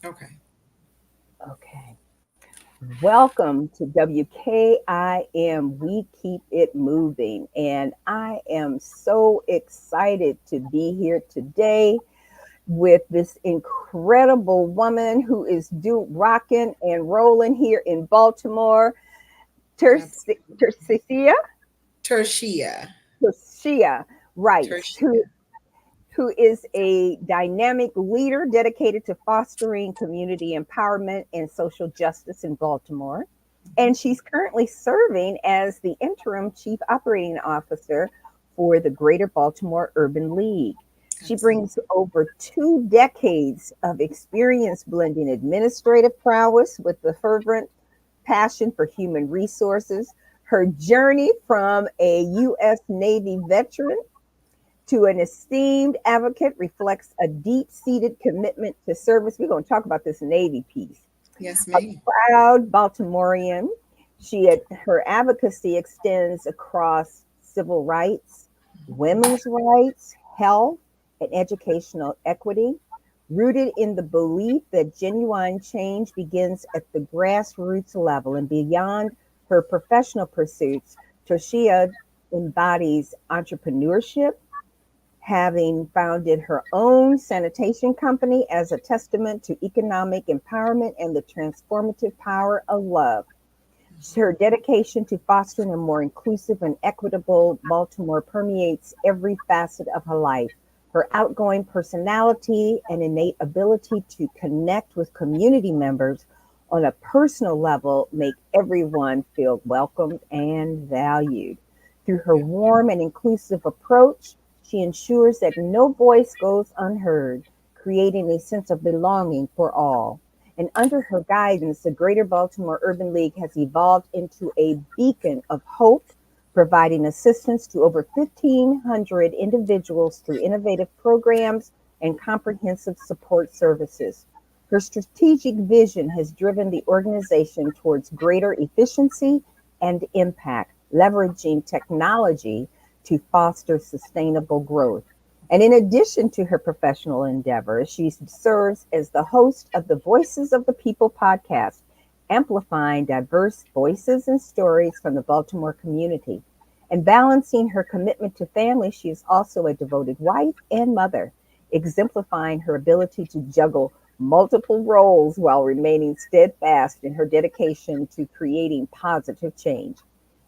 Okay. Okay. Welcome to WKIM. We keep it moving. And I am so excited to be here today with this incredible woman who is rocking and rolling here in Baltimore. Absolutely. Tercia? Tertia. Tercia, right. Tertia. Who is a dynamic leader dedicated to fostering community empowerment and social justice in Baltimore. And she's currently serving as the interim chief operating officer for the Greater Baltimore Urban League. She brings Absolutely. over 2 decades of experience blending administrative prowess with the fervent passion for human resources. Her journey from a U.S. Navy veteran to an esteemed advocate reflects a deep seated commitment to service. We're going to talk about this Navy piece. Yes, A ma'am. proud Baltimorean, her advocacy extends across civil rights, women's rights, health, and educational equity, rooted in the belief that genuine change begins at the grassroots level and beyond her professional pursuits. Toshia embodies entrepreneurship, having founded her own sanitation company as a testament to economic empowerment and the transformative power of love. Her dedication to fostering a more inclusive and equitable Baltimore permeates every facet of her life. Her outgoing personality and innate ability to connect with community members on a personal level make everyone feel welcomed and valued. Through her Yeah. warm and inclusive approach, she ensures that no voice goes unheard, creating a sense of belonging for all. And under her guidance, the Greater Baltimore Urban League has evolved into a beacon of hope, providing assistance to over 1,500 individuals through innovative programs and comprehensive support services. Her strategic vision has driven the organization towards greater efficiency and impact, leveraging technology to foster sustainable growth. And in addition to her professional endeavors, she serves as the host of the Voices of the People podcast, amplifying diverse voices and stories from the Baltimore community. And balancing her commitment to family, she is also a devoted wife and mother, exemplifying her ability to juggle multiple roles while remaining steadfast in her dedication to creating positive change.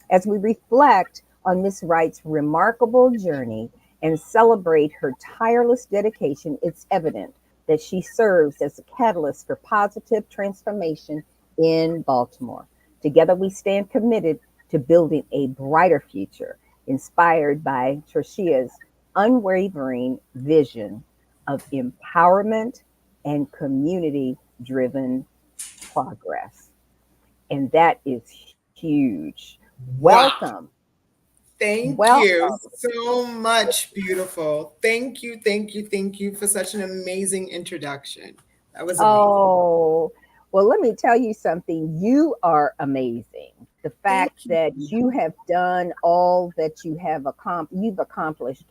As we reflect on Miss Wright's remarkable journey and celebrate her tireless dedication, it's evident that she serves as a catalyst for positive transformation in Baltimore. Together, we stand committed to building a brighter future, inspired by Trishia's unwavering vision of empowerment and community driven progress. And that is huge. Wow. Welcome. Thank you Welcome. so much, beautiful. Thank you, thank you, thank you for such an amazing introduction. That was amazing. Oh, well, let me tell you something. You are amazing. The Thank fact that you. you have done all that you've accomplished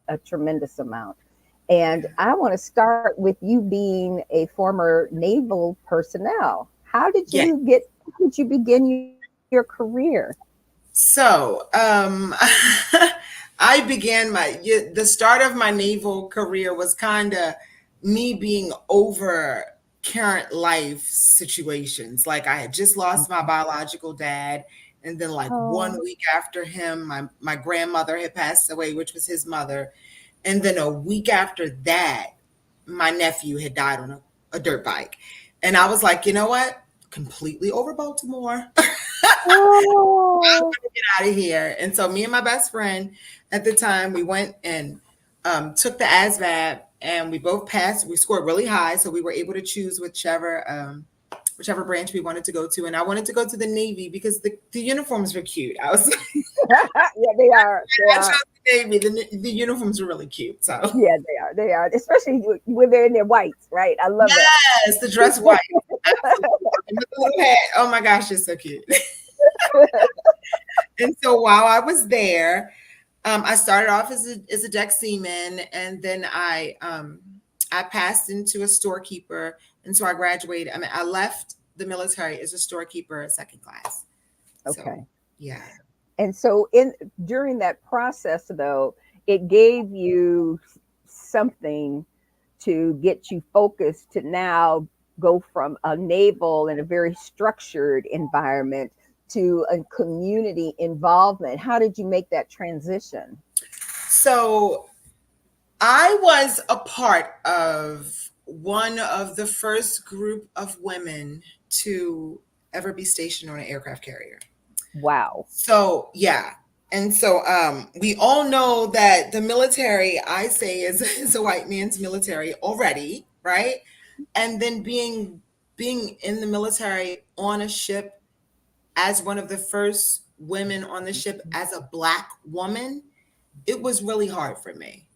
a tremendous amount. And Yeah. I want to start with you being a former naval personnel. Yeah. How did you begin your career? So, I began the start of my naval career was kind of me being over current life situations. Like I had just lost my biological dad, and then like one Oh, week after him, my grandmother had passed away, which was his mother, and then a week after that, my nephew had died on a dirt bike, and I was like, you know what? Completely over Baltimore. oh, Get out of here. And so me and my best friend at the time, we went and took the ASVAB and we both passed. We scored really high. So we were able to choose whichever branch we wanted to go to. And I wanted to go to the Navy because the uniforms were cute. I was yeah, they are. They I are. chose the Navy. The uniforms were really cute. So Yeah, they are. They are. Especially when they're in their whites, right? I love that. yes, the dress white. Absolutely. And with the little hat. Oh my gosh, it's so cute. And so while I was there, I started off as a deck seaman, and then I I passed into a storekeeper, and so I graduated. I mean, I left the military as a storekeeper, second class. So Okay. yeah. And so in during that process though, it gave you something to get you focused to now go from a naval and a very structured environment to a community involvement. How did you make that transition? So I was a part of one of the first group of women to ever be stationed on an aircraft carrier. Wow. So yeah. And so we all know that the military, I say, is a white man's military already, right? And then being in the military on a ship as one of the first women on the ship as a black woman, it was really hard for me,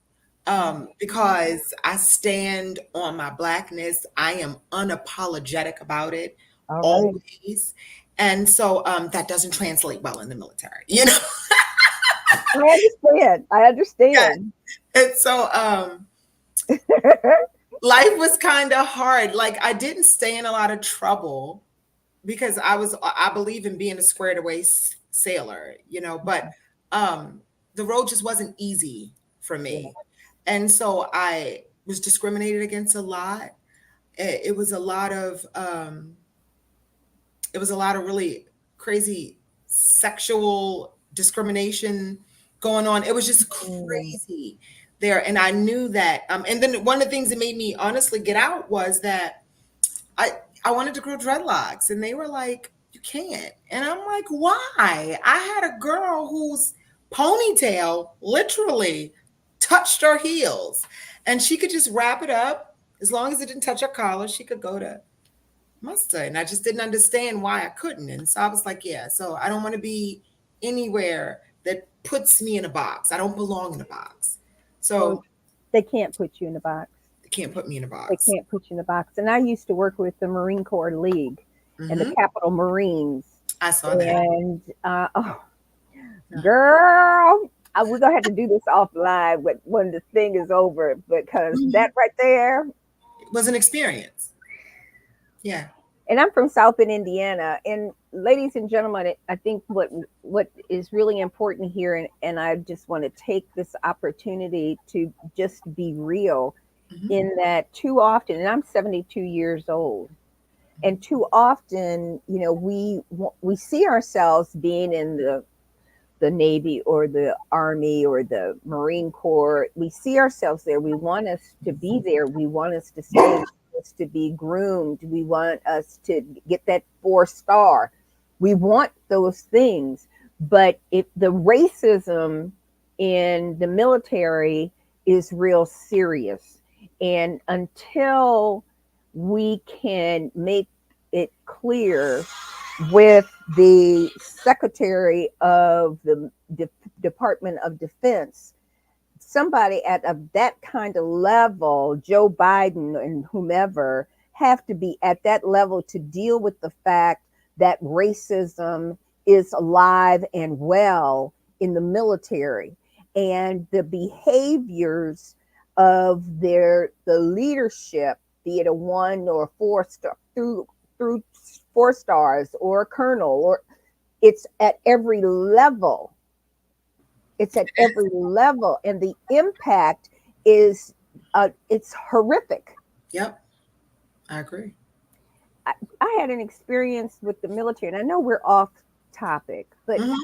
because I stand on my blackness. I am unapologetic about it All right. always. And so that doesn't translate well in the military, you know? I understand. I Yeah. understand. And so life was kind of hard. Like I didn't stay in a lot of trouble because I believe in being a squared away sailor, you know, but the road just wasn't easy for Yeah. me. And so I was discriminated against a lot. It was a lot of it was a lot of really crazy sexual discrimination going on. It was just Mm. crazy there. And I knew that. And then one of the things that made me honestly get out was that I I wanted to grow dreadlocks, and they were like, "You can't." And I'm like, "Why?" I had a girl whose ponytail literally touched her heels, and she could just wrap it up as long as it didn't touch her collar. She could go to muster, and I just didn't understand why I couldn't. And so I was like, "Yeah." So I don't want to be anywhere that puts me in a box. I don't belong in a box. Well, So they can't put you in a box. they can't put me in a They box. can't put you in a box. And I used to work with the Marine Corps League and the Hmm. Capitol Marines. I saw that. And oh, girl, we're gonna have to do this offline when the thing is over because Mhm. that right there. It was an experience. Yeah. And I'm from South Bend, Indiana. And ladies and gentlemen, I think what is really important here, and I just want to take this opportunity to just be real, Mhm. in that too often, and I'm 72 years old, and too often, we see ourselves being in the Navy or the Army or the Marine Corps. We see ourselves there. We want us to be there. We want us to stay. We want us to be groomed. We want us to get that 4 star. We want those things. But if the racism in the military is real serious, and until we can make it clear with the Secretary of the Department of Defense, somebody at that kind of level, Joe Biden and whomever, have to be at that level to deal with the fact that racism is alive and well in the military, and the behaviors of the leadership, be it a 1 or 4 star through 4 stars or a colonel, or it's at every level. It's at every level, and the impact is it's horrific. Yep. I agree. I had an experience with the military, and I know we're off topic, but Hmm.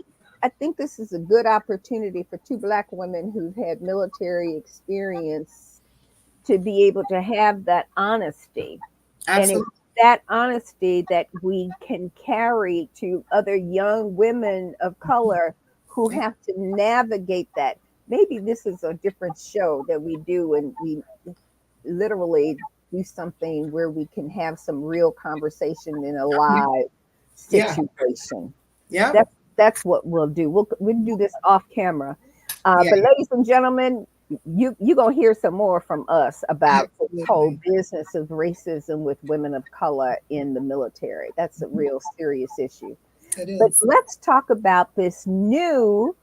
I think this is a good opportunity for two Black women who've had military experience to be able to have that honesty. And it's Absolutely. that honesty that we can carry to other young women of color who Yep. have to navigate that. Maybe this is a different show that we do, and we literally do something where we can have some real conversation in a live Yeah. situation. Yep. That's what we'll do. We'll do this off camera. Yeah. But ladies and gentlemen, you gonna hear some more from us about this whole Absolutely. business of racism with women of color in the military. That's a real serious issue. It But is. let's talk about this new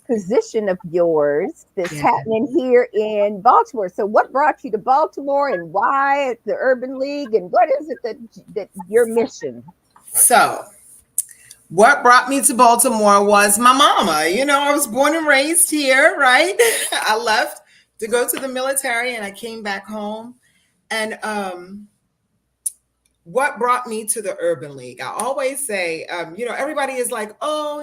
position of yours that's Yeah. happening here in Baltimore. So, what brought you to Baltimore, and why the Urban League, and what is it that your mission? So, what brought me to Baltimore was my mama. I was born and raised here, right? I left to go to the military and I came back home. And what brought me to the Urban League? I always say, everybody is like, oh,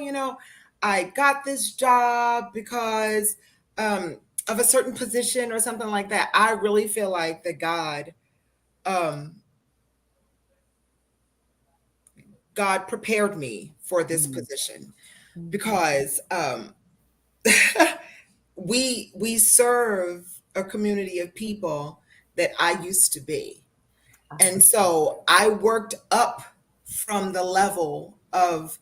I got this job because of a certain position or something like that. I really feel like that um, God prepared me for this Mhm. position Mhm. because we serve a community of people that I used to be. And so I worked up from the level of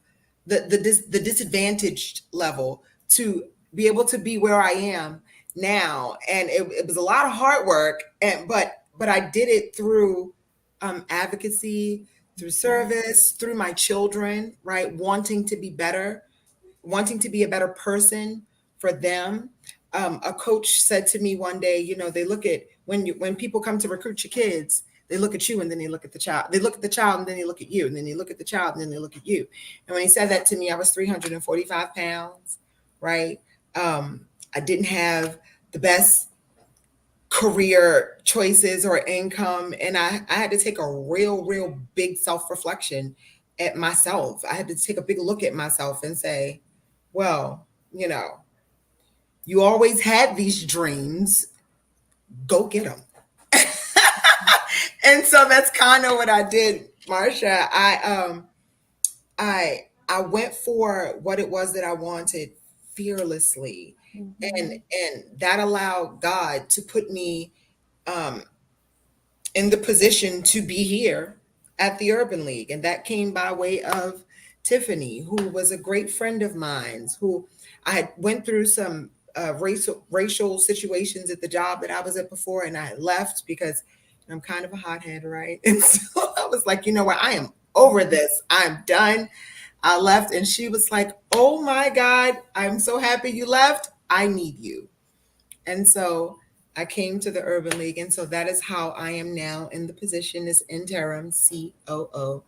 the disadvantaged level to be able to be where I am now. And it was a lot of hard work, and but I did it through advocacy, through service, through my children, right? Wanting to be a better person for them. A coach said to me one day, they look at when people come to recruit your kids, they look at you and then they look at the child. They look at the child and then they look at you, and then they look at the child and then they look at you. And when he said that to me, I was 345 pounds, right? I didn't have the best career choices or income, and I had to take a real big self-reflection at myself. I had to take a big look at myself and say, well, you always had these dreams, go get them. And so that's kind of what I did, Marsha. I went for what it was that I wanted fearlessly, and Mhm. that allowed God to put me um in the position to be here at the Urban League. And that came by way of Tiffany, who was a great friend of mine, who I had went through some racial situations at the job that I was at before, and I had left because I'm kind of a hothead, right? And so I was like, you know what, I am over this. I'm done. I left, and she was like, oh my God, I'm so happy you left. I need you. And so I came to the Urban League. And so that is how I am now in the position as interim COO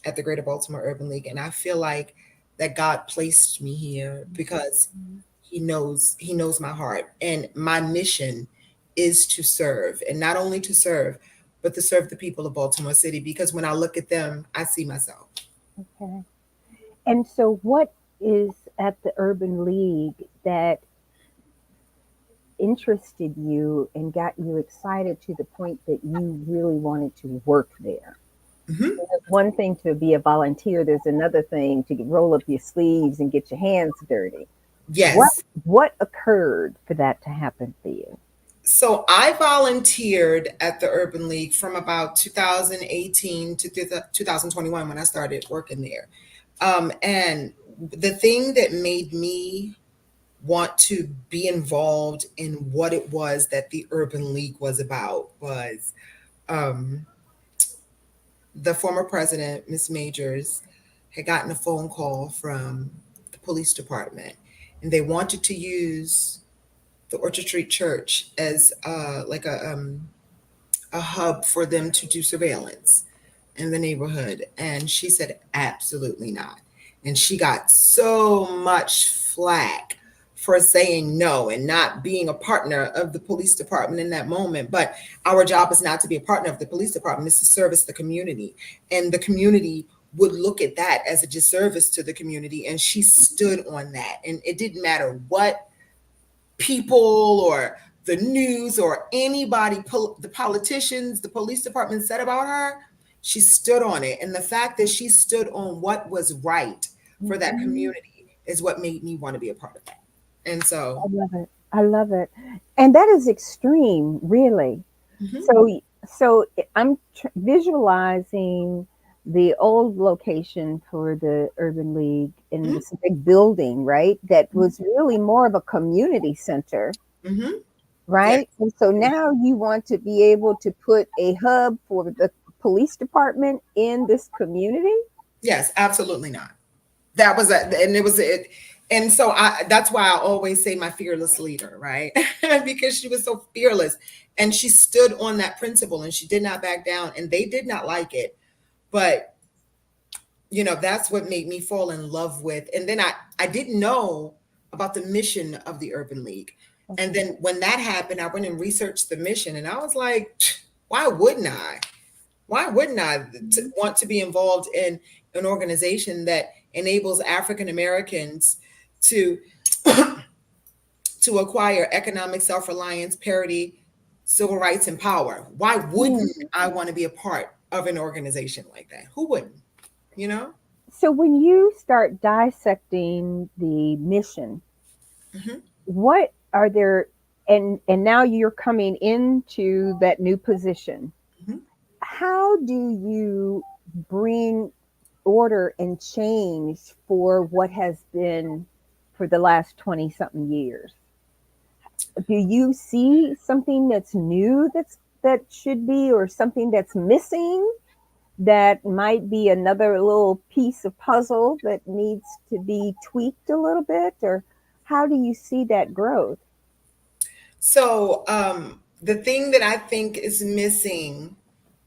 at the Greater Baltimore Urban League. And I feel like that God placed me here because Mhm. he knows my heart. And my mission is to serve, and not only to serve, but to serve the people of Baltimore City, because when I look at them, I see myself. Okay. And so, what is at the Urban League that interested you and got you excited to the point that you really wanted to work there? Mhm. There's one thing to be a volunteer, there's another thing to roll up your sleeves and get your hands dirty. What Yes. what occurred for that to happen for you? So I volunteered at the Urban League from about 2018 to 2021 when I started working there. And the thing that made me want to be involved in what it was that the Urban League was about was um, the former president, Miss Majors, had gotten a phone call from the police department, and they wanted to use the Orchard Street Church as like a hub for them to do surveillance in the neighborhood. And she said, absolutely not. And she got so much flack for saying no and not being a partner of the police department in that moment. But our job is not to be a partner of the police department, it's to service the community. And the community would look at that as a disservice to the community. And she stood on that. And it didn't matter what people or the news or anybody, the politicians, the police department said about her, she stood on it. And the fact that she stood on what was right for that Mhm. community is what made me want to be a part of that. And I so, love it. I love it. And that is extreme, really. mhm, So I'm visualizing the old location for the Urban League in mhm, this big building, right? That mhm, was really more of a community center, mhm, yes, right? And so now you want to be able to put a hub for the police department in this community? yes, absolutely not. That was it. And it was it. And so that's why I always say my fearless leader, right? Because she was so fearless and she stood on that principle and she did not back down and they did not like it. But that's what made me fall in love with. And then I didn't know about the mission of the Urban League. And Okay. then when that happened, I went and researched the mission and I was like, why wouldn't I? Why wouldn't I want to be involved in an organization that enables African Americans to to acquire economic self-reliance, parity, civil rights, and power? Why Mm. wouldn't I want to be a part of an organization like that? Who wouldn't? You know? So when you start dissecting the mission, Mhm. what are there, and now you're coming into that new position. Mhm. How do you bring order and change for what has been for the last 20 something years? Do you see something that's new that should be, or something that's missing that might be another little piece of puzzle that needs to be tweaked a little bit? Or how do you see that growth? So, the thing that I think is missing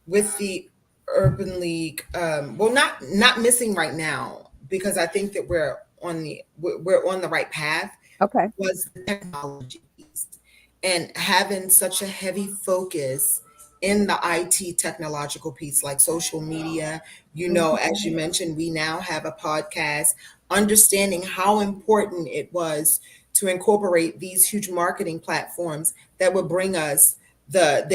with the Urban League, well, not missing right now, because I think that we're on the right path, Okay. was the technology piece and having such a heavy focus in the IT technological piece, like social media. As you mentioned, we now have a podcast, understanding how important it was to incorporate these huge marketing platforms that would bring us the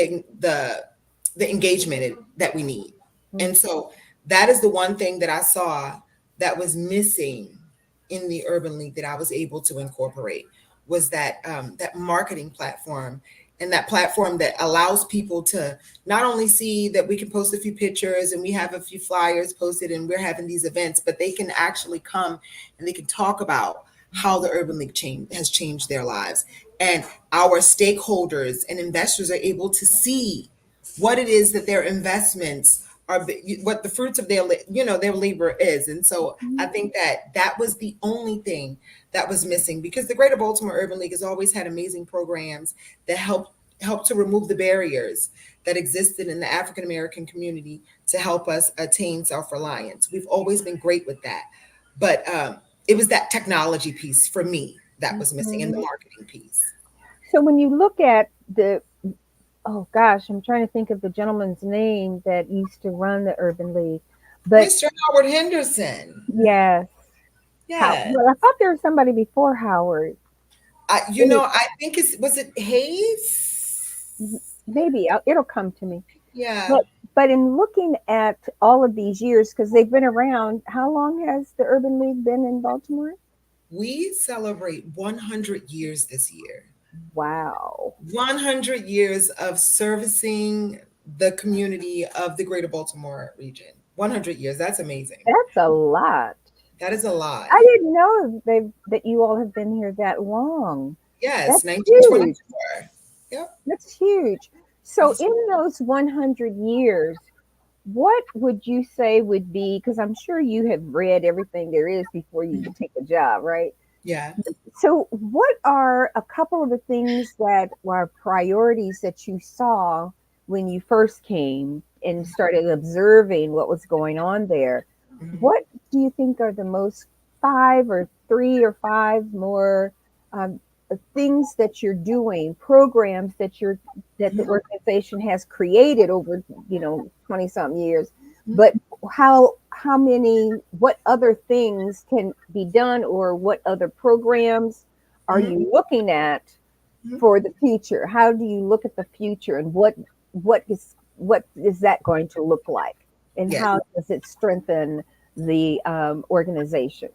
engagement that we need. Mhm. And so that is the one thing that I saw that was missing in the Urban League that I was able to incorporate, was that marketing platform, and that platform that allows people to not only see that we can post a few pictures and we have a few flyers posted and we're having these events, but they can actually come and they can talk about how the Urban League has changed their lives. And our stakeholders and investors are able to see what it is that their investments are, what the fruits of their labor is. And so I think that that was the only thing that was missing, because the Greater Baltimore Urban League has always had amazing programs that help to remove the barriers that existed in the African American community to help us attain self-reliance. We've always been great with that. But it was that technology piece for me that was missing, and the Mhm. marketing piece. So when you look at the, oh gosh, I'm trying to think of the gentleman's name that used to run the Urban League. But Mr. Howard Henderson. yes, how, Yeah. well, I thought there was somebody before Howard. Any, I think was it Hayes? maybe it'll come to me. Yeah. But in looking at all of these years, because they've been around, how long has the Urban League been in Baltimore? We celebrate 100 years this year. Wow. 100 years of servicing the community of the Greater Baltimore region. 100 years. That's amazing. That's a lot. That is a lot. I didn't know that you all have been here that long. Yes, That's huge. 1924. Yep. That's huge. That So, is in those 100 years, what would you say would be, because I'm sure you have read everything there is before you would take a job, right? yeah. So, what are a couple of the things that were priorities that you saw when you first came and started observing what was going on there? Mhm. What do you think are the most five or three or five more um, things that you're doing, programs that the Mhm. organization has created over 20 something years, Mhm. but how many, what other things can be done, or what other programs are Mhm. you looking at Mhm. for the future? How do you look at the future, and what is that going to look like, and Yes. how does it strengthen the organization?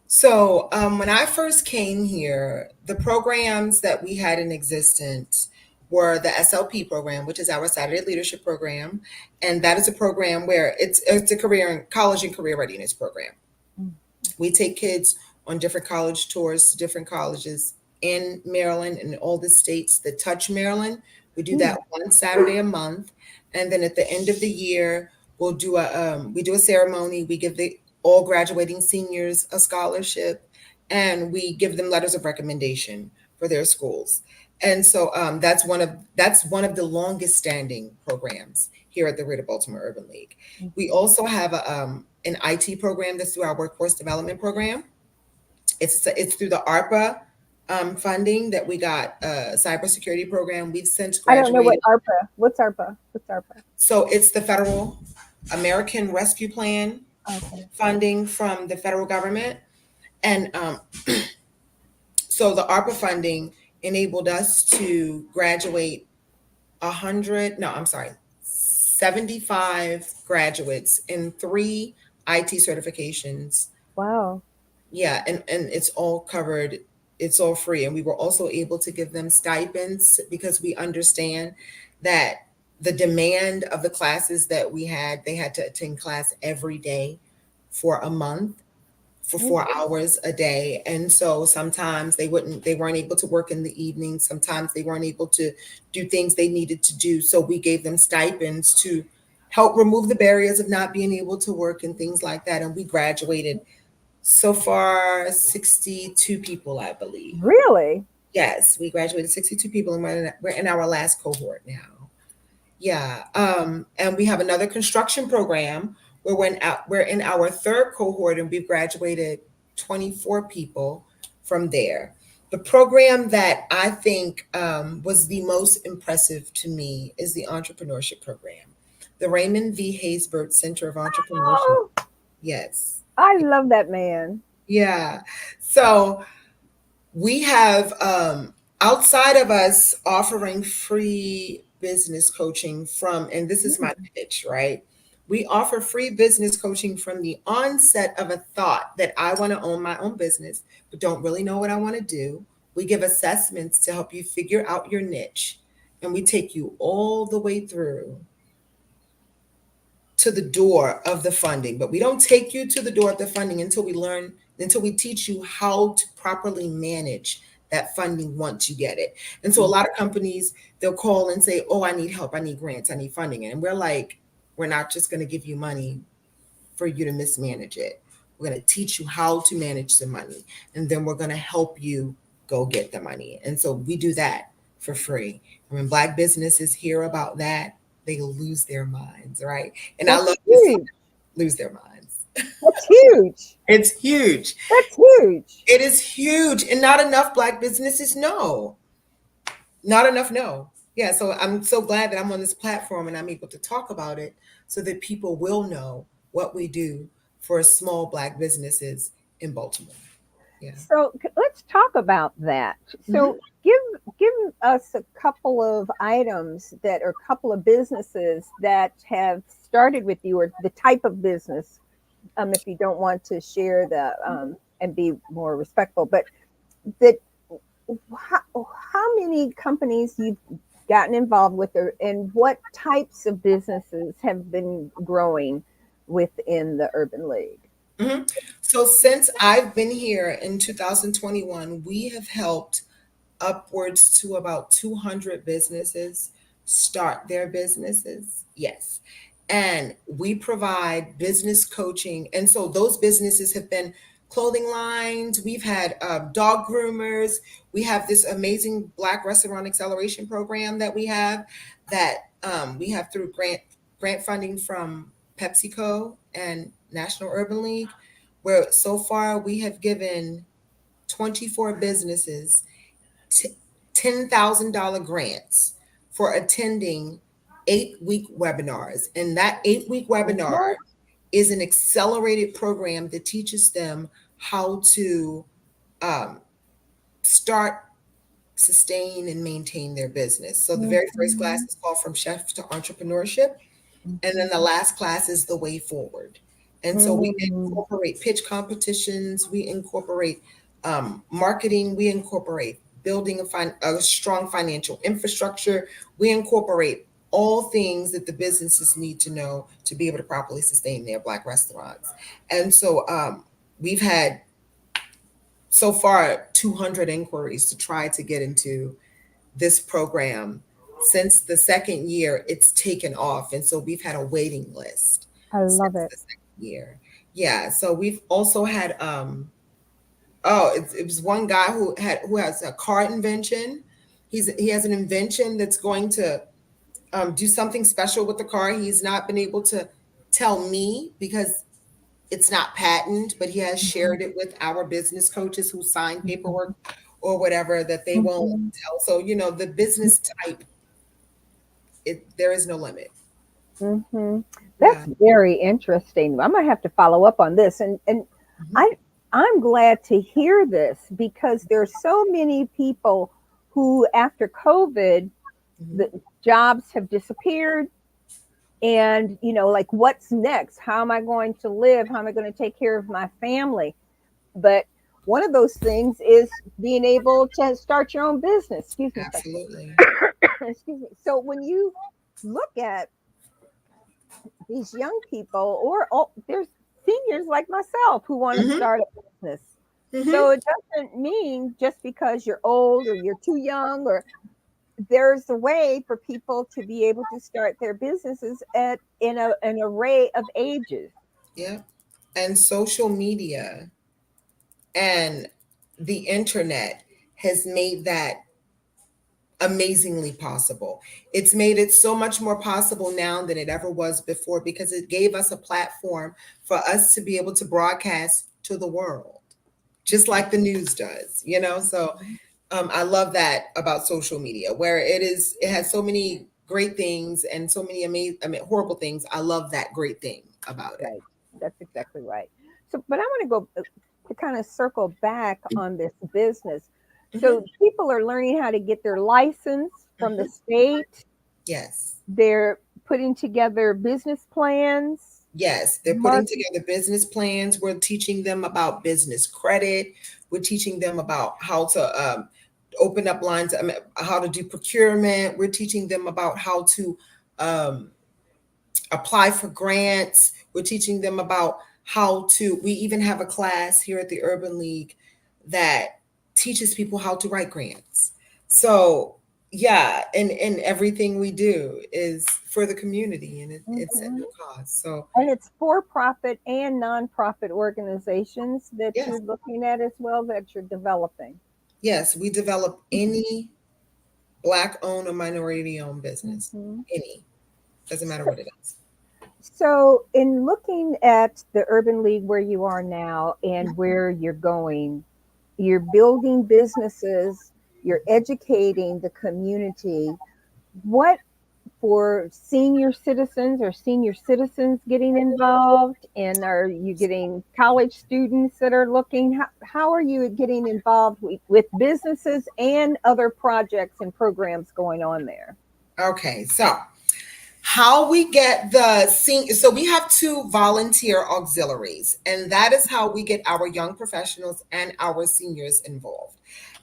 So, when I first came here, the programs that we had in existence were the SLP program, which is our Saturday Leadership Program, and that is a program where it's a career and college and career readiness program. We take kids on different college tours to different colleges in Maryland and all the states that touch Maryland. We do Mm, that one Saturday a month, and then at the end of the year, we do a ceremony. We give the all graduating seniors a scholarship, and we give them letters of recommendation for their schools. And so that's one of the longest standing programs here at the Greater Baltimore Urban League. We Mhm. also have an IT program that's through our workforce development program. It's through the ARPA funding that we got a cybersecurity program. We've since I don't know what graduated. ARPA. What's ARPA? What's ARPA? So it's the federal American Rescue Plan Okay. funding from the federal government. And so the ARPA funding enabled us to graduate 100, no, I'm sorry, 75 graduates in three IT certifications. Wow. Yeah, and it's all covered, it's all free. And we were also able to give them stipends because we understand that the demand of the classes that we had, they had to attend class every day for a month for Mm. 4 hours a day. And so sometimes they weren't able to work in the evening. Sometimes they weren't able to do things they needed to do. So we gave them stipends to help remove the barriers of not being able to work and things like that. And we graduated so far 62 people, I believe. Really? Yes, we graduated 62 people, and we're in our last cohort now. Yeah, and we have another construction program where we're in our third cohort, and we've graduated 24 people from there. The program that I think was the most impressive to me is the entrepreneurship program, the Raymond V. Haysbert Center of Entrepreneurship. Oh, Yes, I love that man. yeah. So we have outside of us offering free business coaching from, and this is my Mm. pitch, right? We offer free business coaching from the onset of a thought that I want to own my own business, but don't really know what I want to do. We give assessments to help you figure out your niche, and we take you all the way through to the door of the funding. But we don't take you to the door of the funding until we teach you how to properly manage that funding once you get it. And so a lot of companies, they'll call and say, "Oh, I need help, I need grants, I need funding." And we're like, we're not just going to give you money for you to mismanage it. We're going to teach you how to manage the money, and then we're going to help you go get the money. And so we do that for free. And when Black businesses hear about that, they lose their minds, right? And I That's love to see huge. them lose their minds. That's huge. It's huge. That's huge. It is huge. And not enough Black businesses know. Not enough know. Yeah, so I'm so glad that I'm on this platform and I'm able to talk about it so that people will know what we do for small Black businesses in Baltimore. Yeah. So let's talk about that. Mhm. So give us a couple of items that are a couple of businesses that have started with you, or the type of business. If you don't want to share the and be more respectful, but that how many companies you've gotten involved with, or, and what types of businesses have been growing within the Urban League? Mhm. So since I've been here in 2021, we have helped upwards to about 200 businesses start their businesses. Yes. And we provide business coaching. And so those businesses have been clothing lines, we've had dog groomers, we have this amazing Black Restaurant Acceleration Program that we have through grant funding from PepsiCo and National Urban League, where so far we have given 24 businesses $10,000 grants for attending 8-week webinars. And that 8-week webinar What? is an accelerated program that teaches them how to um, start, sustain, and maintain their business. So the very first class Mhm. is called From Chef to Entrepreneurship. And then the last class is the way forward. And so we Mhm. incorporate pitch competitions, we incorporate marketing, we incorporate building a strong financial infrastructure, we incorporate all things that the businesses need to know to be able to properly sustain their Black restaurants. And so we've had so far 200 inquiries to try to get into this program. Since the second year, it's taken off. And so we've had a waiting list I love since it. the second year. Yeah. So we've also had Oh, it was one guy who has a car invention. He has an invention that's going to do something special with the car. He's not been able to tell me because it's not patent, but he has Mhm, shared it with our business coaches who sign paperwork or whatever that they won't mhm, tell. So, the business type, there is no limit. mhm. That's Yeah. very interesting. I might have to follow up on this. And Mhm. I I'm glad to hear this because there's so many people who after COVID Mhm. the jobs have disappeared, and like, what's next? How am I going to live? How am I going to take care of my family? But one of those things is being able to start your own business. Excuse me a second. Absolutely. Excuse me. So when you look at these young people, or there's seniors like myself who want to Hmm. start a business. So Hmm. it doesn't mean just because you're old or you're too young, or there's a way for people to be able to start their businesses at in an array of ages. Yeah. And social media and the internet has made that amazingly possible. It's made it so much more possible now than it ever was before because it gave us a platform for us to be able to broadcast to the world, just like the news does, So I love that about social media, where it has so many great things and so many amazing, horrible things. I love that great thing about it. Right. That's exactly right. So, but I want to go to kind of circle back on this business. Hmm. So, people are learning how to get their license from the Hmm. state. Yes. They're putting together business plans, Yes, they're putting market. together business plans. We're teaching them about business credit. We're teaching them about how to open up lines, how to do procurement. We're teaching them about how to um, apply for grants. We're teaching them about we even have a class here at the Urban League that teaches people how to write grants. So, yeah, and everything we do is for the community and it's at Mhm. no cost. So, And it's for profit and nonprofit organizations that yes, you're looking at as well, that you're developing. yes, we develop any Black owned or minority owned business. Mhm. Any. Doesn't matter So, what it is. so, in looking at the Urban League where you are now and where you're going, you're building businesses, you're educating the community. What for senior citizens? Are senior citizens getting involved? And are you getting college students that are looking? How are you getting involved with businesses and other projects and programs going on there? Okay, so how we get so we have two volunteer auxiliaries, and that is how we get our young professionals and our seniors involved.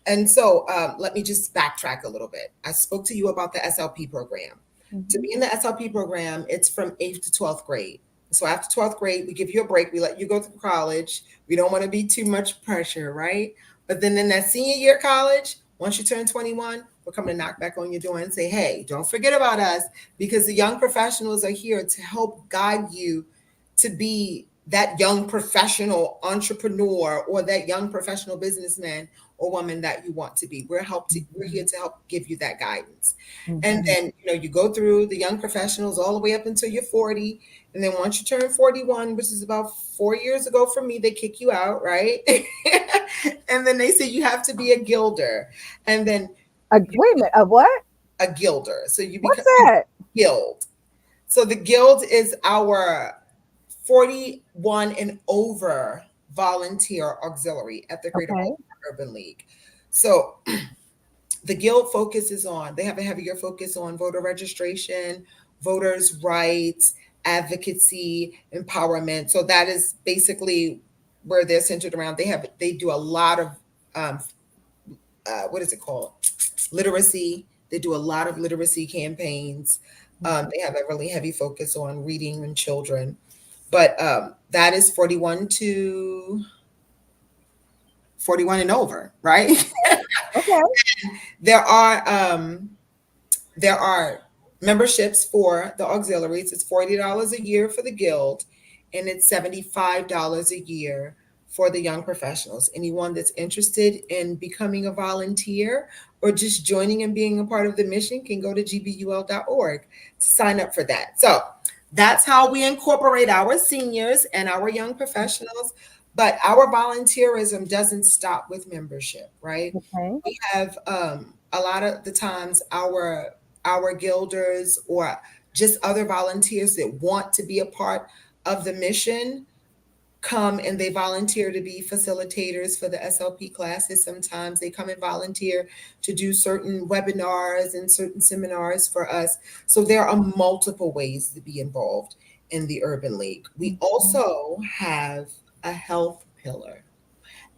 And so let me just backtrack a little bit. I spoke to you about the SLP program. To Hmm. be in the SLP program, it's from 8th to 12th grade. So after 12th grade, we give you a break. We let you go through college. We don't want to be too much pressure, right? But then in that senior year of college, once you turn 21, we're coming to knock back on your door and say, hey, don't forget about us, because the young professionals are here to help guide you to be that young professional entrepreneur or that young professional businessman or woman that you want to be. We're here to help give you that guidance. And Hmm. then, you go through the young professionals all the way up until you're 40. And then once you turn 41, which is about 4 years ago for me, they kick you out, right? And then they say you have to be a gilder. And then Wait a minute. A what? a gilder. So you What's become you that? guild. So the guild is our 41 and over volunteer auxiliary at the Greater Okay. Baltimore Urban League. So the guild focuses on, they have a heavier focus on voter registration, voters' rights, advocacy, empowerment. So that is basically where they're centered around. They do a lot of um, what is it called? Literacy. They do a lot of literacy campaigns. They have a really heavy focus on reading and children. But that is 41 and over, right? Okay. there are there are memberships for the auxiliaries. It's $40 a year for the guild, and it's $75 a year for the young professionals. Anyone that's interested in becoming a volunteer or just joining and being a part of the mission can go to gbul.org to sign up for that. So that's how we incorporate our seniors and our young professionals. But our volunteerism doesn't stop with membership, right? Okay. We have a lot of the times our guilders or just other volunteers that want to be a part of the mission come and they volunteer to be facilitators for the SLP classes. Sometimes they come and volunteer to do certain webinars and certain seminars for us. So there are multiple ways to be involved in the Urban League. We Mhm. also have a health pillar.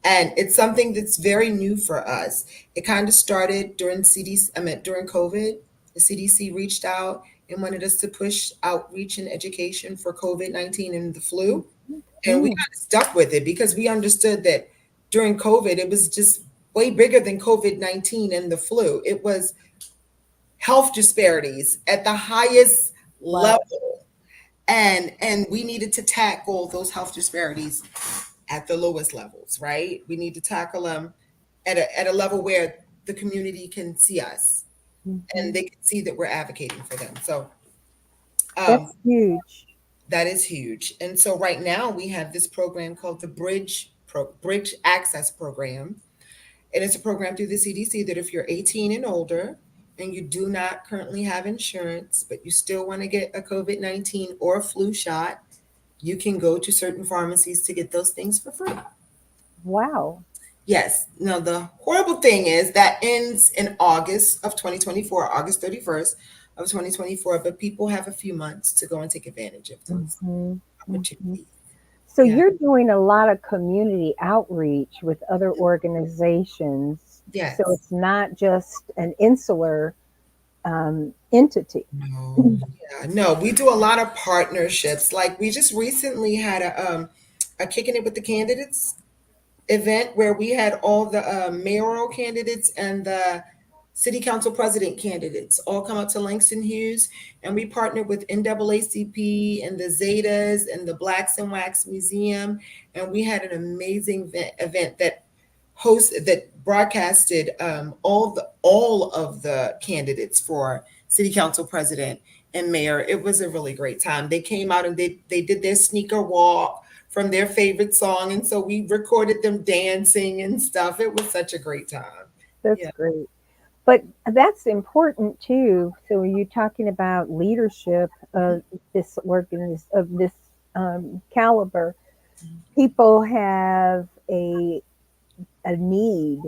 And it's something that's very new for us. It kind of started during during COVID. The CDC reached out and wanted us to push outreach and education for COVID-19 and the flu. And we Mm. kind of stuck with it because we understood that during COVID, it was just way bigger than COVID-19 and the flu. It was health disparities at the highest Wow. level. And we needed to tackle those health disparities at the lowest levels, right? We need to tackle them at a level where the community can see us and Hmm. they can see that we're advocating for them. So um, That's huge. that is huge. And so right now we have this program called the Bridge Access Program. And it's a program through the CDC that if you're 18 and older and you do not currently have insurance, but you still want to get a COVID-19 or a flu shot, you can go to certain pharmacies to get those things for free. Wow. Yes. Now, the horrible thing is that ends in August of 2024, August 31st of 2024, but people have a few months to go and take advantage of those Hmm. Hmm. opportunities. So Yeah. you're doing a lot of community outreach with other organizations. So Yes. it's not just an insular entity. No. Yeah. No, we do a lot of partnerships. Like we just recently had a kicking it with the candidates event where we had all the mayoral candidates and the city council president candidates all come up to Langston Hughes, and we partnered with NAACP and the Zetas and the Blacks and Wax Museum, and we had an amazing event that broadcasted all of the candidates for city council president and mayor. It was a really great time. They came out and they did their sneaker walk from their favorite song. And so we recorded them dancing and stuff. It was such a great time. That's Yeah. great. But that's important too. So when you're talking about leadership of this of this caliber, people have a need.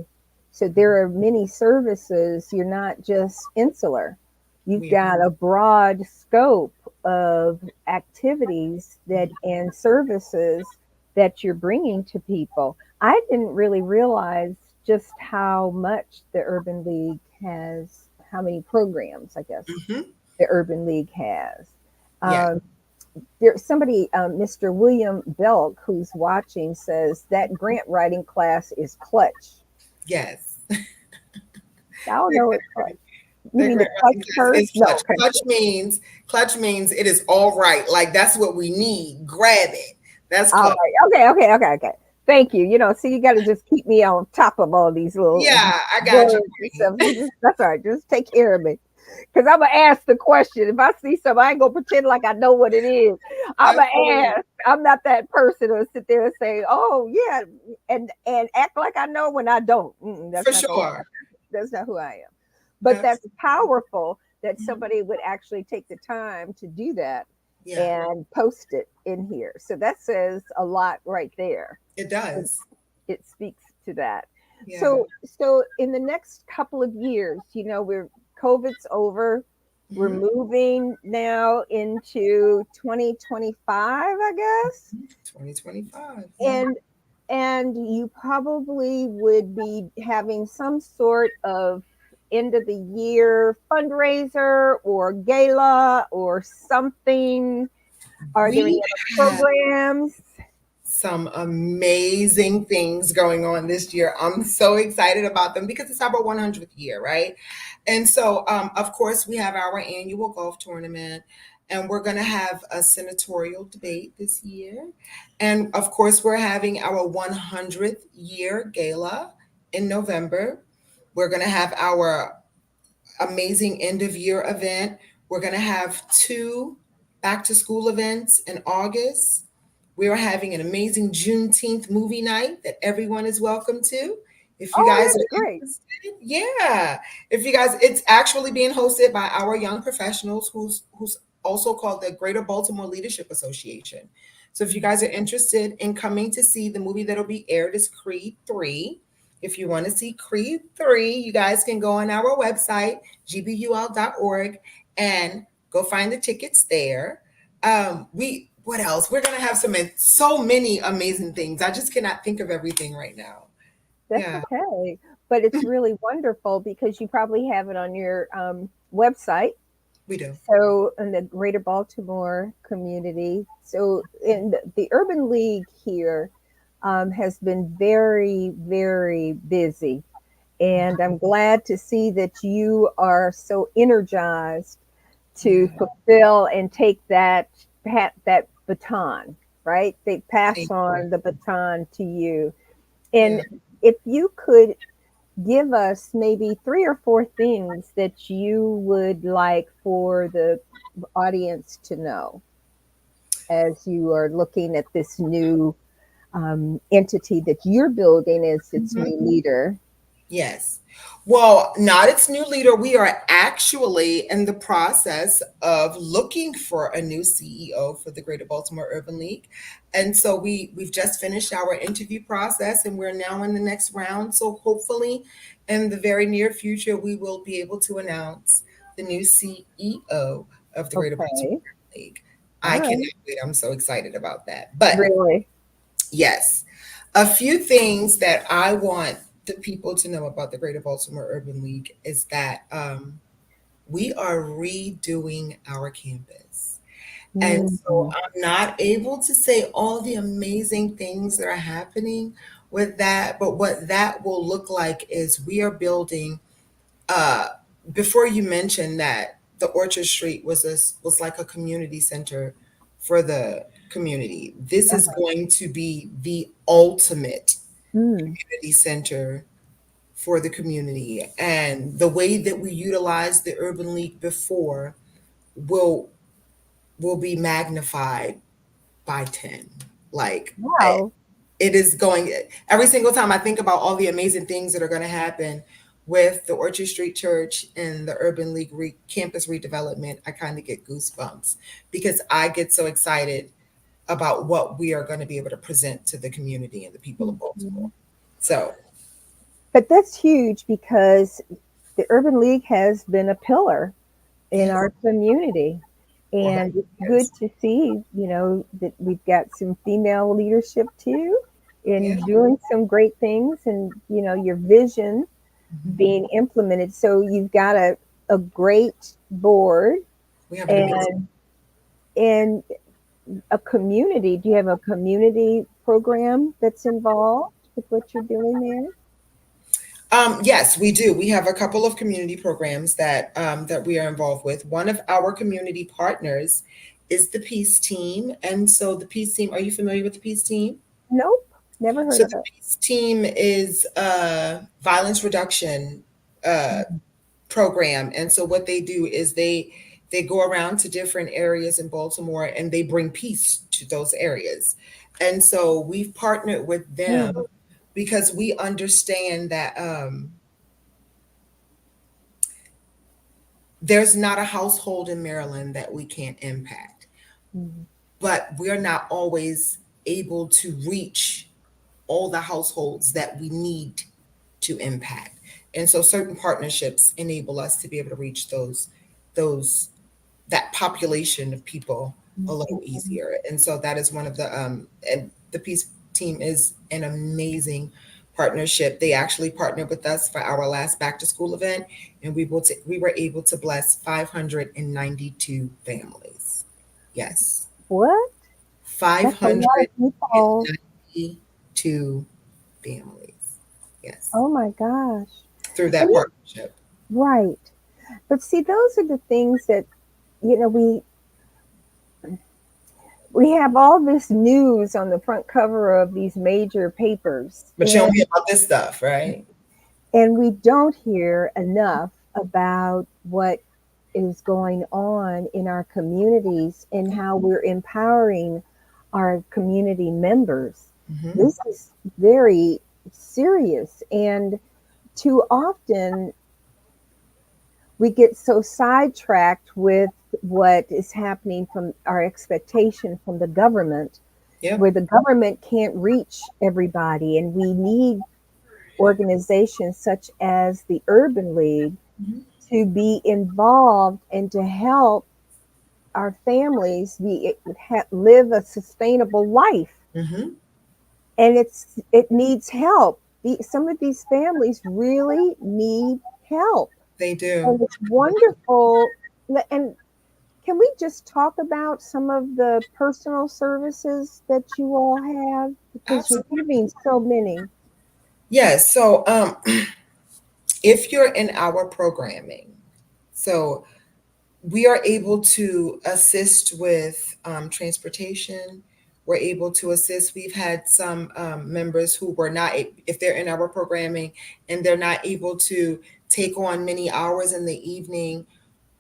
So there are many services. You're not just insular. You've We are. got a broad scope of activities that and services that you're bringing to people. I didn't really realize just how much the Urban League has, how many programs, I guess, Mhm. the Urban League has. Yeah. Um, there's somebody, Mr. William Belk, who's watching, says that grant writing class is clutch. Yes. I don't know what clutch. You The mean the great clutch writing class purse? is No, clutch. okay. Clutch means it is all right. Like that's what we need. Grab it. That's All clutch. right. Okay. Thank you. See, you got to just keep me on top of all these little Yeah, I got you, words and Queen. stuff. So just, that's all right. Just take care of me. Because I'm going to ask the question. If I see something, I ain't going to pretend like I know what it is. I'm going to Absolutely. ask. I'm not that person who'll sit there and say, oh, yeah, and act like I know when I don't. That's For not going to sure. happen. That's not who I am. But that's Absolutely. powerful that Mhm. somebody would actually take the time to do that Yeah, and post it in here. So that says a lot right there. it It, does. it speaks to that. Yeah. So in the next couple of years, we're COVID's over. We're Mhm. moving now into 2025, I guess. 2025. Yeah. And you probably would be having some sort of end of the year fundraiser or gala or something. Are there any We other have programs? some amazing things going on this year. I'm so excited about them because it's our 100th year, right? And so, of course, we have our annual golf tournament. and we're going to have a senatorial debate this year. And of course, we're having our 100th year gala in November. We're going to have our amazing end of year event. We're going to have two back to school events in August. We are having an amazing Juneteenth movie night that everyone is welcome to. If you Oh, guys that's are great. interested, yeah. If you guys, it's actually being hosted by our young professionals, who's also called the Greater Baltimore Leadership Association. So if you guys are interested in coming to see the movie that'll be aired is Creed 3. If you want to see Creed 3, you guys can go on our website, gbul.org, and go find the tickets there. We what else? We're gonna have so many amazing things. I just cannot think of everything right now. That's Yeah, okay. But it's really wonderful because you probably have it on your website. we do. So, in the greater Baltimore community, so in the Urban League here has been very, very busy. And I'm glad to see that you are so energized to Yeah, fulfill and take that baton, right? They pass thank you. on the baton to you. And Yeah. if you could give us maybe three or four things that you would like for the audience to know as you are looking at this new entity that you're building as its Mhm. new leader. Yes. Well, not its new leader. We are actually in the process of looking for a new CEO for the Greater Baltimore Urban League. And so we've just finished our interview process and we're now in the next round. So hopefully in the very near future we will be able to announce the new CEO of the Greater Baltimore Okay. Urban League. All I right. cannot wait. I'm so excited about that. But Really? yes. A few things that I want the people to know about the Greater Baltimore Urban League is that we are redoing our campus. And so Mm-hmm. I'm not able to say all the amazing things that are happening with that, but what that will look like is we are building uh, before you mentioned that the Orchard Street was like a community center for the community. This is Uh-huh. going to be the ultimate Mm. community center for the community. And the way that we utilized the Urban League before will will be magnified by 10. Like Wow. it is going every single time I think about all the amazing things that are going to happen with the Orchard Street Church and the Urban League campus redevelopment, I kind of get goosebumps because I get so excited about what we are going to be able to present to the community and the people of Baltimore. Mhm. So, But that's huge because the Urban League has been a pillar in yes, our community. for 100 And it's good years. to see, that we've got some female leadership too Yeah. in doing some great things and, your vision Mhm. being implemented. So you've got a great board We have an amazing. and and a community. Do you have a community program that's involved with what you're doing there? Yes, we do. We have a couple of community programs that we are involved with. One of our community partners is the Peace Team, and so the Peace Team. Are you familiar with the Peace Team? Nope, never heard So of the it. Peace Team is a violence reduction uh, Mhm. program, and so what they do is they go around to different areas in Baltimore and they bring peace to those areas. And so we've partnered with them Mm. because we understand that there's not a household in Maryland that we can't impact, Mhm. but we're not always able to reach all the households that we need to impact. And so certain partnerships enable us to be able to reach those that population of people a little Mhm. easier. And so that is one of the and the Peace Team is an amazing partnership. They actually partnered with us for our last back to school event, and we were able to bless 592 families. Yes, What? That's a lot of people. 592 families. Yes, Oh my gosh. through And that partnership. right. But see, those are the things that, we we have all this news on the front cover of these major papers, But you don't hear about this stuff, right? and we don't hear enough about what is going on in our communities and how we're empowering our community members. Hmm. This is very serious, and too often we get so sidetracked with what is happening from our expectation from the government, Yep. where the government can't reach everybody, and we need organizations such as the Urban League Hmm. to be involved and to help our families live a sustainable life. Hmm. And it needs help. Some of these families really need help, They do. and it's wonderful. And can we just talk about some of the personal services that you all have, because you're Absolutely. giving so many? Yes. So, if you're in our programming, so we are able to assist with transportation. We're able to assist. We've had some members who were not, if they're in our programming and they're not able to take on many hours in the evening,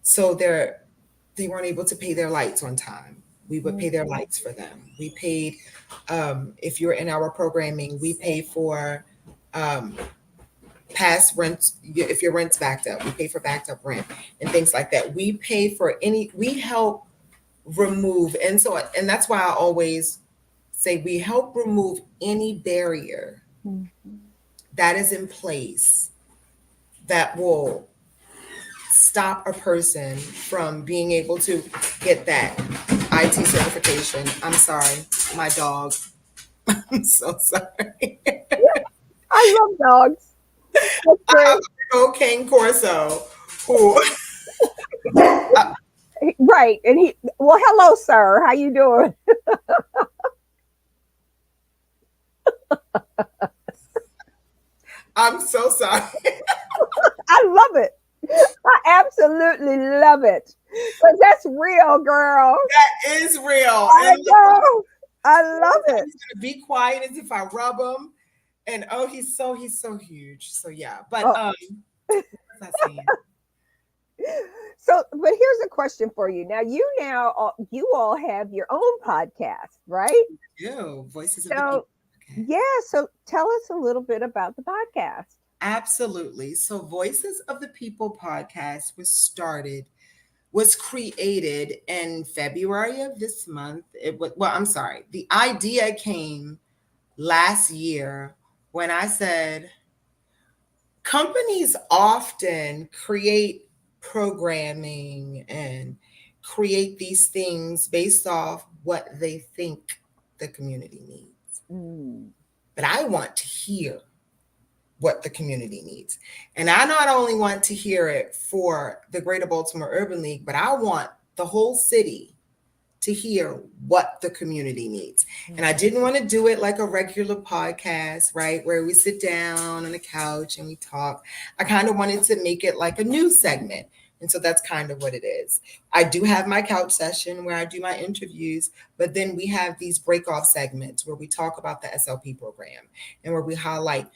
so they weren't able to pay their lights on time. We would pay their Mhm. lights for them. We paid, if you're in our programming, we pay for um, past rent. If your rent's backed up, we pay for backed up rent and things like that. We pay for any, we help remove, and that's why I always say we help remove any barrier Mhm. that is in place that will stop a person from being able to get that IT certification. I'm sorry, my dog. I'm so sorry. I love dogs. That's I have great. a big old Cane Corso who Right. And well, hello, sir. How you doing? I'm so sorry. I love it. I absolutely love it. Because that's real, girl. That is real. I And know. I love he's it. gonna be quiet as if I rub him. And oh, he's so huge. So yeah. But Oh, what's I saying? so, but here's a question for you. You all have your own podcast, right? Ew, voices of the So, people. Okay. yeah. So tell us a little bit about the podcast. Absolutely. So Voices of the People podcast was created in February of this month. I'm sorry. The idea came last year when I said companies often create programming and create these things based off what they think the community needs. Mm, But I want to hear what the community needs. And I not only want to hear it for the Greater Baltimore Urban League, but I want the whole city to hear what the community needs. And I mhm, didn't want to do it like a regular podcast, right? Where we sit down on the couch and we talk. I kind of wanted to make it like a news segment. And so that's kind of what it is. I do have my couch session where I do my interviews, but then we have these break off segments where we talk about the SLP program and where we highlight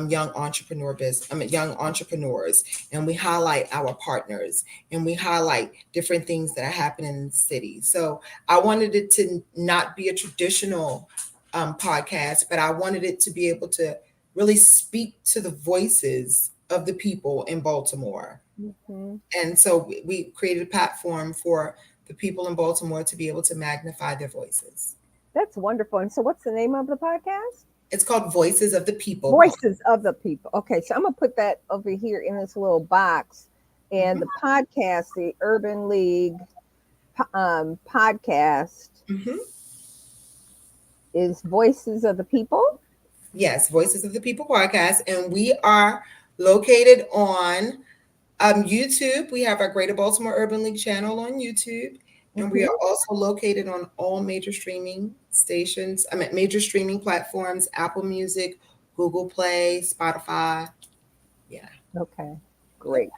young entrepreneurs, and we highlight our partners, and we highlight different things that are happening in the city. So I wanted it to not be a traditional podcast, but I wanted it to be able to really speak to the voices of the people in Baltimore. mhm. And so we created a platform for the people in Baltimore to be able to magnify their voices. That's wonderful. And so, what's the name of the podcast? It's called Voices of the People podcast. Voices of the People. Okay, so I'm gonna put that over here in this little box. And the podcast, the Urban League podcast, Mm-hmm. is Voices of the People. Yes, Voices of the People podcast. And we are located on YouTube. We have our Greater Baltimore Urban League channel on YouTube. And we Hmm. are also located on all major streaming stations, major streaming platforms, Apple Music, Google Play, Spotify. Yeah. Okay, Yep. great.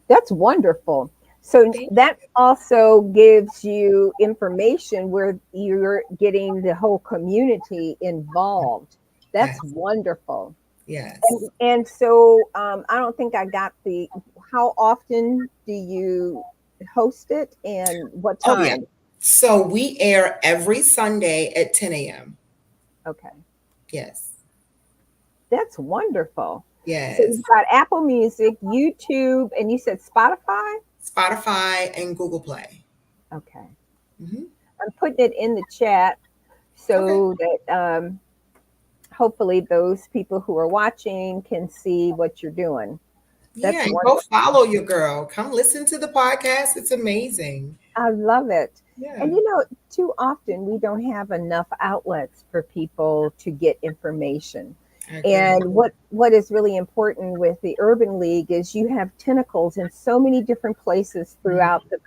That's wonderful. So Thank that also gives you information where you're getting the whole community involved. That's Yes, wonderful. yes. And so I don't think I got how often do you host it and what Oh, yeah. time? So we air every Sunday at 10 a.m. Okay. Yes, That's wonderful. So yes. you've got Apple Music, YouTube, and you said Spotify? Spotify and Google Play. Okay. Hmm. I'm putting it in the chat Okay. so that hopefully those people who are watching can see what you're doing. Yeah, That's and go wonderful. follow your girl. Come listen to the podcast. It's amazing. I love it. And Yeah. you know, too often we don't have enough outlets for people to get information. I agree. And what is really important with the Urban League is you have tentacles in so many different places Mhm. throughout the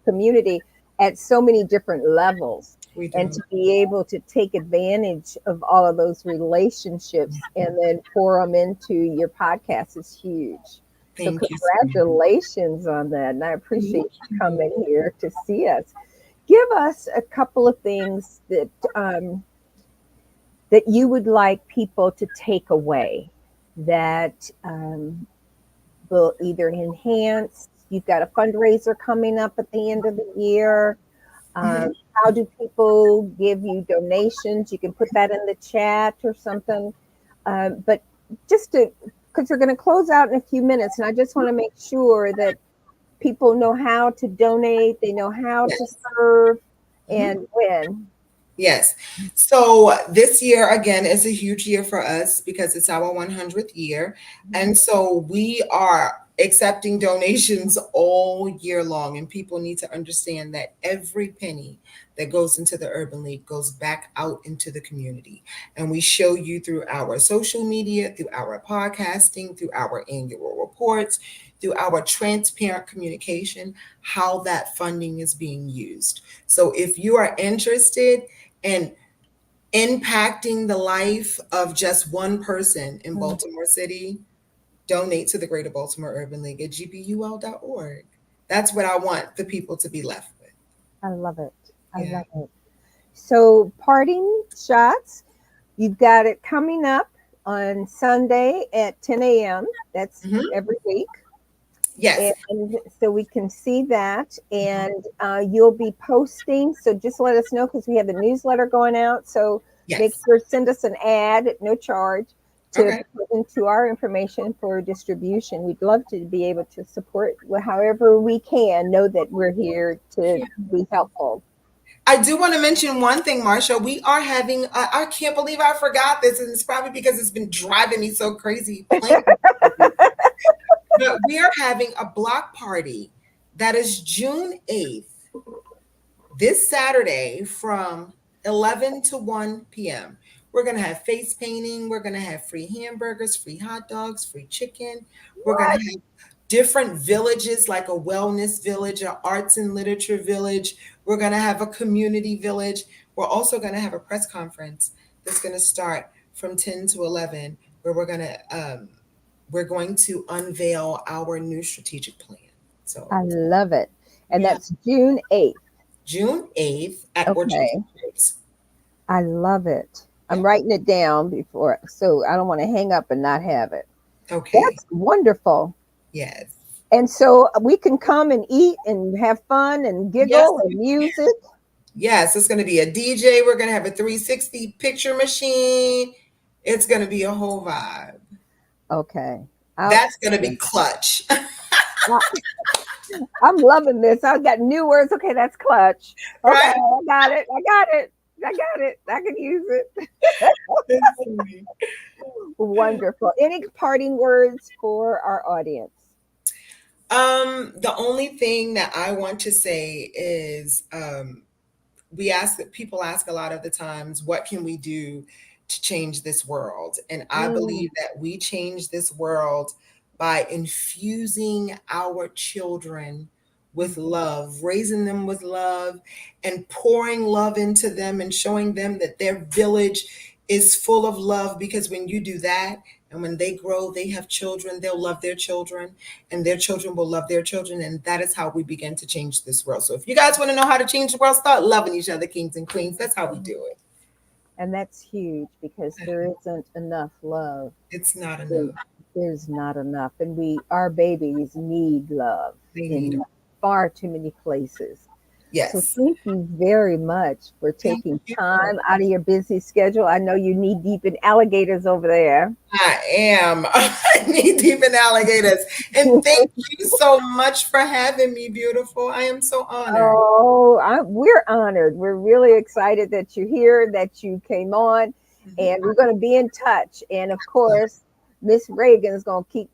community at so many different levels. We And do. to be able to take advantage of all of those relationships and then pour them into your podcast is huge. So Thank you so much. congratulations on that. And I appreciate Thank you you. coming here to see us. Give us a couple of things that you would like people to take away that will either enhance. You've got a fundraiser coming up at the end of the year. Mhm. How do people give you donations? You can put that in the chat or something. But just to, because we're going to close out in a few minutes, and I just want to make sure that people know how to donate, they know how to Yes. serve, Mhm. and when. Yes. So this year again is a huge year for us because it's our 100th year. And so we are accepting donations all year long. And people need to understand that every penny that goes into the Urban League goes back out into the community. And we show you through our social media, through our podcasting, through our annual reports, through our transparent communication, how that funding is being used. So if you are interested, and impacting the life of just one person in Mm, Baltimore City, donate to the Greater Baltimore Urban League at gbul.org. That's what I want the people to be left with. I love it. I Yeah. love it. So, parting shots, you've got it coming up on Sunday at 10 a.m. That's Hmm. every week. Yes. And so we can see that. And you'll be posting. So just let us know because we have the newsletter going out. So make Yes. sure send us an ad at no charge to Okay. put into our information for distribution. We'd love to be able to support however we can. Know that we're here to Yeah. be helpful. I do want to mention one thing, Marsha. We are having, I can't believe I forgot this, and it's probably because it's been driving me so crazy planning. But we are having a block party that is June 8th, this Saturday from 11 to 1 p.m. We're going to have face painting. We're going to have free hamburgers, free hot dogs, free chicken. We're going to What? have different villages like a wellness village, an arts and literature village. We're going to have a community village. We're also going to have a press conference that's going to start from 10 to 11 where we're going to unveil our new strategic plan. So, I love it. And yeah, that's June 8th. June 8th at Orchard Okay. Village. I love it. I'm Yeah. writing it down before, so I don't want to hang up and not have it. Okay. That's wonderful. Yes. And so we can come and eat and have fun and Yes. giggle and music. Yes. It's going to be a DJ. We're going to have a 360 picture machine. It's going to be a whole vibe. Okay. That's going to be Outstanding. clutch. I- I'm loving this. I've got new words. Okay, that's clutch. Okay, Right? I got it. I got it. I got it. I can use it. It's funny. Wonderful. Any parting words for our audience? The only thing that I want to say is we ask that people ask a lot of the times, what can we do to change this world? And I Mm, believe that we change this world by infusing our children with love, raising them with love, and pouring love into them and showing them that their village is full of love. Because when you do that, And when they grow, they have children, they'll love their children, and their children will love their children. And that is how we begin to change this world. So if you guys want to know how to change the world, start loving each other, kings and queens. That's how we do it. And that's huge because there isn't enough love. It's not There- enough. There's not enough. And our babies need love They need it. in far too many places. So Yes. thank you very much for Thank taking you. time out of your busy schedule. I know you knee deep in alligators over there. I am knee deep in alligators. And thank you so much for having me, beautiful. I am so honored. Oh, we're honored. We're really excited that you're here, that you came on, Mhm. and we're going to be in touch. And of course, Miss Reagan's going to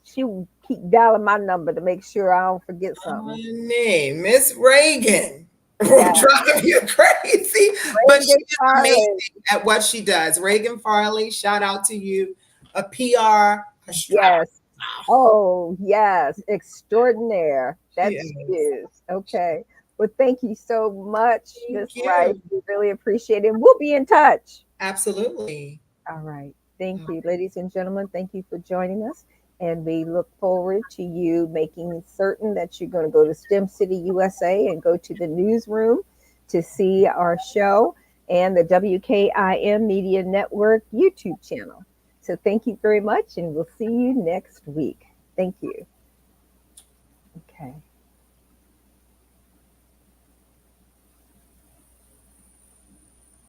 she will keep dialing my number to make sure I don't forget something. Honey, Miss Reagan will Yeah, drive you crazy, but she Reagan is Farley. amazing at what she does. Reagan Farley, shout out to you. A PR, a strap. Yes. Oh, yes. Extraordinaire. She That she is. is. Okay. Well, thank you so much, Thank Miss Rice. you. We really appreciate it. We'll be in touch. Absolutely. All right. Thank you, ladies and gentlemen. Thank you for joining us. And we look forward to you making certain that you're going to go to STEM City USA and go to the newsroom to see our show and the WKIM Media Network YouTube channel. So thank you very much, and we'll see you next week. Thank you. Okay.